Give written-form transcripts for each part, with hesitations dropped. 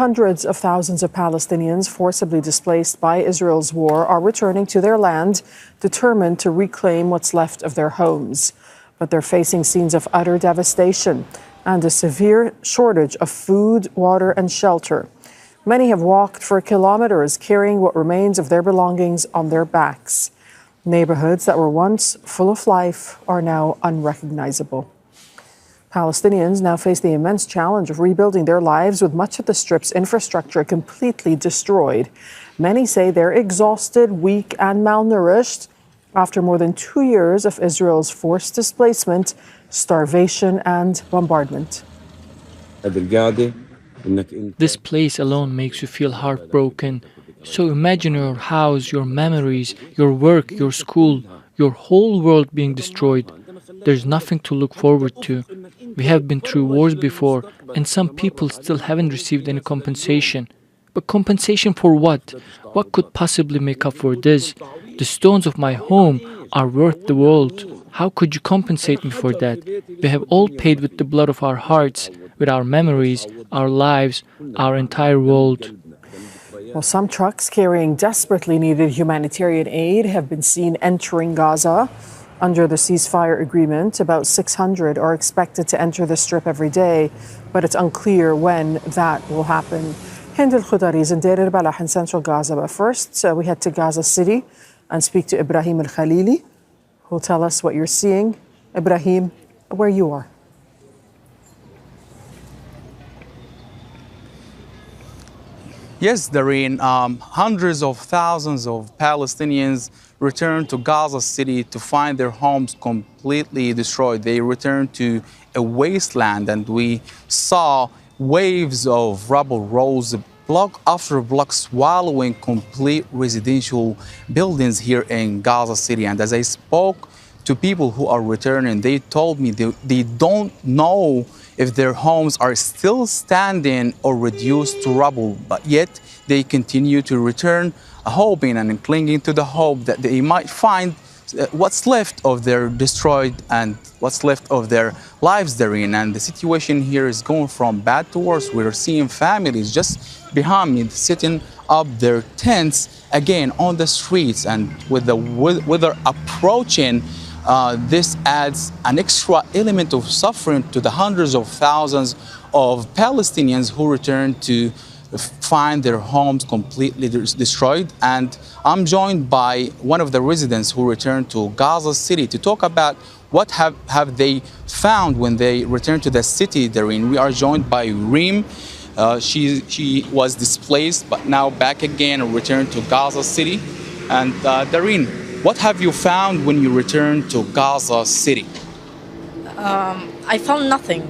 Hundreds of thousands of Palestinians forcibly displaced by Israel's war are returning to their land, determined to reclaim what's left of their homes. But they're facing scenes of utter devastation and a severe shortage of food, water, and shelter. Many have walked for kilometers carrying what remains of their belongings on their backs. Neighborhoods that were once full of life are now unrecognizable. Palestinians now face the immense challenge of rebuilding their lives with much of the Strip's infrastructure completely destroyed. Many say they're exhausted, weak, and malnourished after more than 2 years of Israel's forced displacement, starvation, and bombardment. This place alone makes you feel heartbroken. So imagine your house, your memories, your work, your school, your whole world being destroyed. There's nothing to look forward to. We have been through wars before, and some people still haven't received any compensation. But compensation for what? What could possibly make up for this? The stones of my home are worth the world. How could you compensate me for that? We have all paid with the blood of our hearts, with our memories, our lives, our entire world. Well, some trucks carrying desperately needed humanitarian aid have been seen entering Gaza. Under the ceasefire agreement, about 600 are expected to enter the Strip every day, but it's unclear when that will happen. Hind al-Khudari is in Deir al-Balah in central Gaza. But first, we head to Gaza City and speak to Ibrahim al-Khalili, who'll tell us what you're seeing. Ibrahim, where you are. Yes, Dareen, hundreds of thousands of Palestinians returned to Gaza City to find their homes completely destroyed. They returned to a wasteland, and we saw waves of rubble rose block after block, swallowing complete residential buildings here in Gaza City. And as I spoke to people who are returning, they told me they don't know if their homes are still standing or reduced to rubble, but yet they continue to return, hoping and clinging to the hope that they might find what's left of their destroyed and what's left of their lives therein. And the situation here is going from bad to worse. We're seeing families just behind me setting up their tents again on the streets, and with the weather approaching, this adds an extra element of suffering to the hundreds of thousands of Palestinians who return to find their homes completely destroyed. And I'm joined by one of the residents who returned to Gaza City to talk about what have they found when they returned to the city therein. We are joined by Reem. She was displaced but now back again and returned to Gaza City. And Dareen, what have you found when you returned to Gaza City? I found nothing.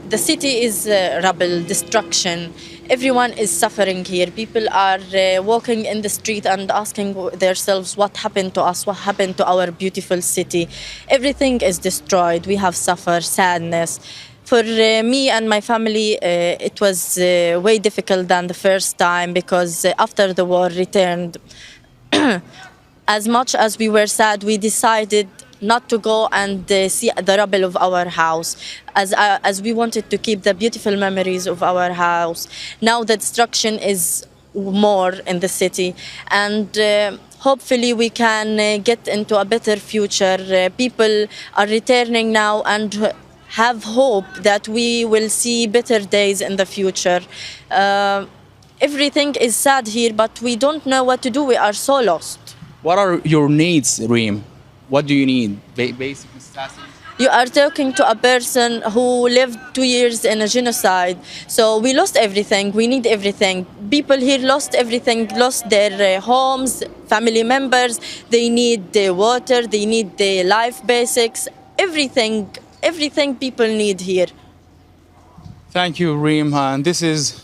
The city is rubble, destruction. Everyone is suffering here. People are walking in the street and asking themselves what happened to us, what happened to our beautiful city. Everything is destroyed. We have suffered sadness. For me and my family, it was way difficult than the first time, because after the war returned, as much as we were sad, we decided not to go and see the rubble of our house, as we wanted to keep the beautiful memories of our house. Now the destruction is more in the city, and hopefully we can get into a better future. People are returning now and have hope that we will see better days in the future. Everything is sad here, but we don't know what to do. We are so lost. What are your needs, Reem? What do you need? Basic necessities? You are talking to a person who lived 2 years in a genocide. So we lost everything. We need everything. People here lost everything, lost their homes, family members. They need the water, they need the life basics, everything people need here. Thank you, Reem. And this is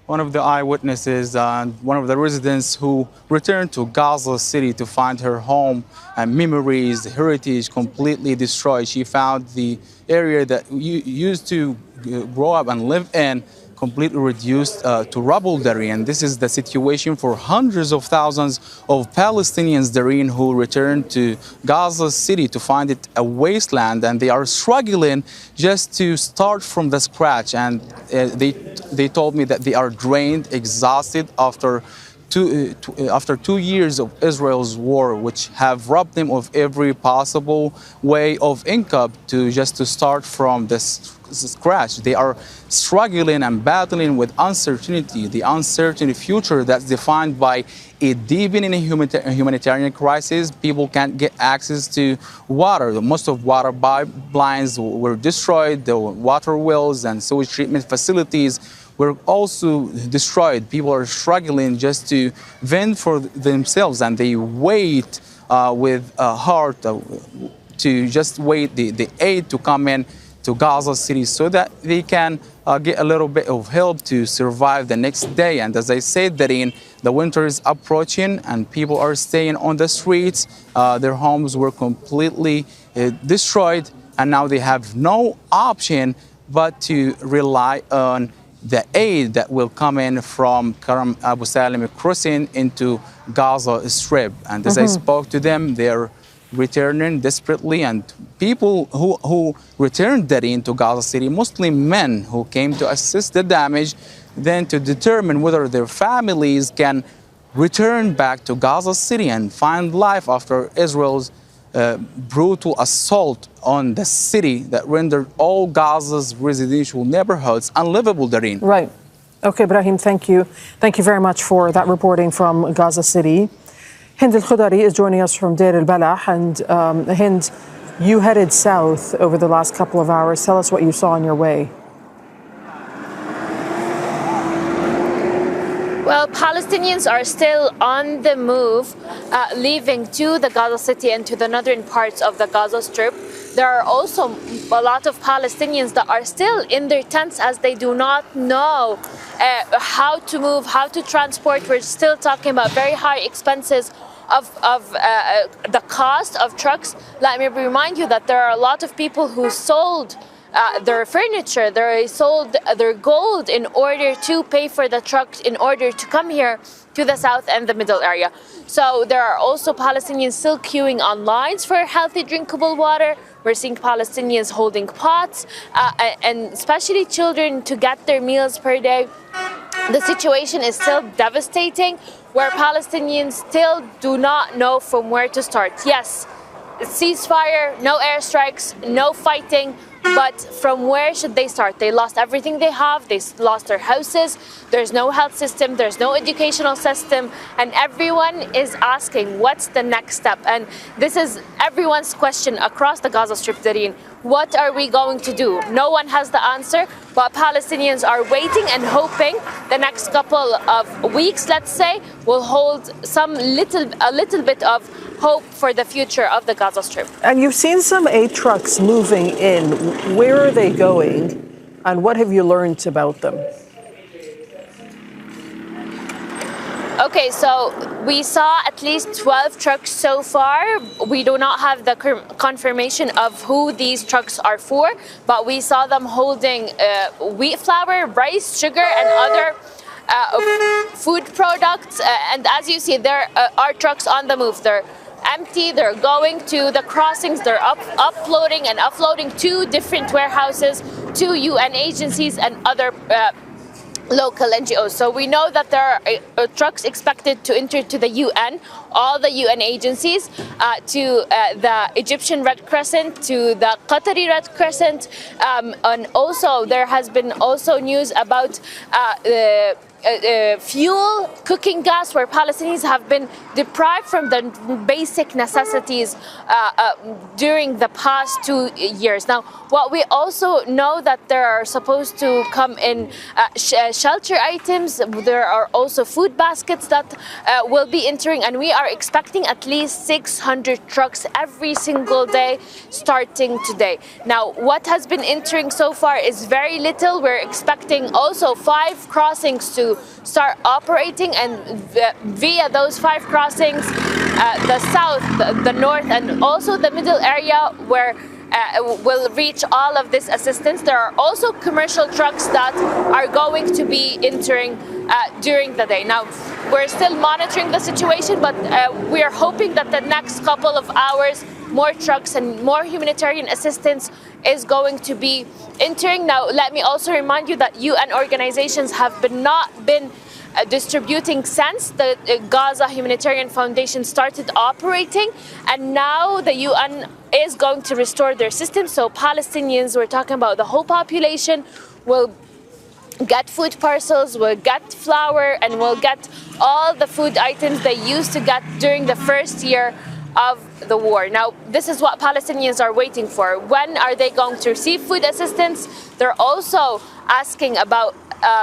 one of the eyewitnesses and one of the residents who returned to Gaza City to find her home and memories, heritage completely destroyed. She found the area that you used to grow up and live in completely reduced to rubble, Darien. This is the situation for hundreds of thousands of Palestinians, Darien, who returned to Gaza City to find it a wasteland, and they are struggling just to start from the scratch. And they told me that they are drained, exhausted after 2 years of Israel's war, which have robbed them of every possible way of income to start from this scratch. They are struggling and battling with uncertainty, the uncertain future that's defined by a deepening humanitarian crisis. People can't get access to water. Most of water pipelines were destroyed. The water wells and sewage treatment facilities were also destroyed. People are struggling just to vent for themselves, and they wait with heart to just wait the aid to come in to Gaza City so that they can get a little bit of help to survive the next day. And as I said, Dareen, the winter is approaching and people are staying on the streets. Their homes were completely destroyed, and now they have no option but to rely on the aid that will come in from Karam Abu Salim crossing into Gaza Strip. And as I spoke to them, they're returning desperately, and people who returned into Gaza City, mostly men who came to assist the damage, then to determine whether their families can return back to Gaza City and find life after Israel's brutal assault on the city that rendered all Gaza's residential neighborhoods unlivable, Dareen. Right. Okay, Brahim, thank you. Thank you very much for that reporting from Gaza City. Hind Al-Khudari is joining us from Deir al-Balah. And Hind, you headed south over the last couple of hours. Tell us what you saw on your way. Well, Palestinians are still on the move, leaving to the Gaza City and to the northern parts of the Gaza Strip. There are also a lot of Palestinians that are still in their tents as they do not know how to move, how to transport. We're still talking about very high expenses of the cost of trucks. Let me remind you that there are a lot of people who sold their furniture, they sold their gold in order to pay for the trucks, in order to come here to the south and the middle area. So there are also Palestinians still queuing on lines for healthy drinkable water. We're seeing Palestinians holding pots and especially children to get their meals per day. The situation is still devastating, where Palestinians still do not know from where to start. Yes, ceasefire, no airstrikes, no fighting, but from where should they start? They lost everything they have. They lost their houses. There's no health system. There's no educational system. And everyone is asking, what's the next step? And this is everyone's question across the Gaza Strip, Dareen. What are we going to do? No one has the answer, but Palestinians are waiting and hoping the next couple of weeks, let's say, will hold a little bit of hope for the future of the Gaza Strip. And you've seen some aid trucks moving in. Where are they going, and what have you learned about them? Okay, so we saw at least 12 trucks so far. We do not have the confirmation of who these trucks are for, but we saw them holding wheat flour, rice, sugar, and other food products. And as you see, there are trucks on the move. They're empty, they're going to the crossings, they're uploading and offloading to different warehouses, to UN agencies and other local NGOs. So we know that there are trucks expected to enter to the UN, all the UN agencies, to the Egyptian Red Crescent, to the Qatari Red Crescent, and also there has been also news about fuel, cooking gas, where Palestinians have been deprived from the basic necessities during the past 2 years. Now, what we also know that there are supposed to come in shelter items. There are also food baskets that will be entering, and we are expecting at least 600 trucks every single day starting today. Now, what has been entering so far is very little. We're expecting also 5 crossings to start operating, and via those 5 crossings, the south, the north, and also the middle area, where will reach all of this assistance. There are also commercial trucks that are going to be entering during the day. Now, we're still monitoring the situation, but we are hoping that the next couple of hours, more trucks and more humanitarian assistance is going to be entering. Now, let me also remind you that UN organizations have not been distributing since the Gaza Humanitarian Foundation started operating, and now the UN is going to restore their system. So Palestinians, we're talking about the whole population, will get food parcels, will get flour, and will get all the food items they used to get during the first year of the war. Now, this is what Palestinians are waiting for. When are they going to receive food assistance? They're also asking about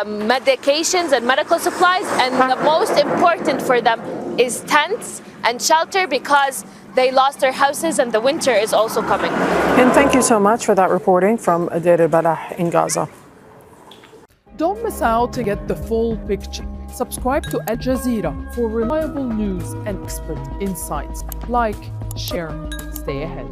medications and medical supplies, and the most important for them is tents and shelter, because they lost their houses and the winter is also coming. And thank you so much for that reporting from Deir al-Balah in Gaza. Don't miss out to get the full picture. Subscribe to Al Jazeera for reliable news and expert insights. Like, share, stay ahead.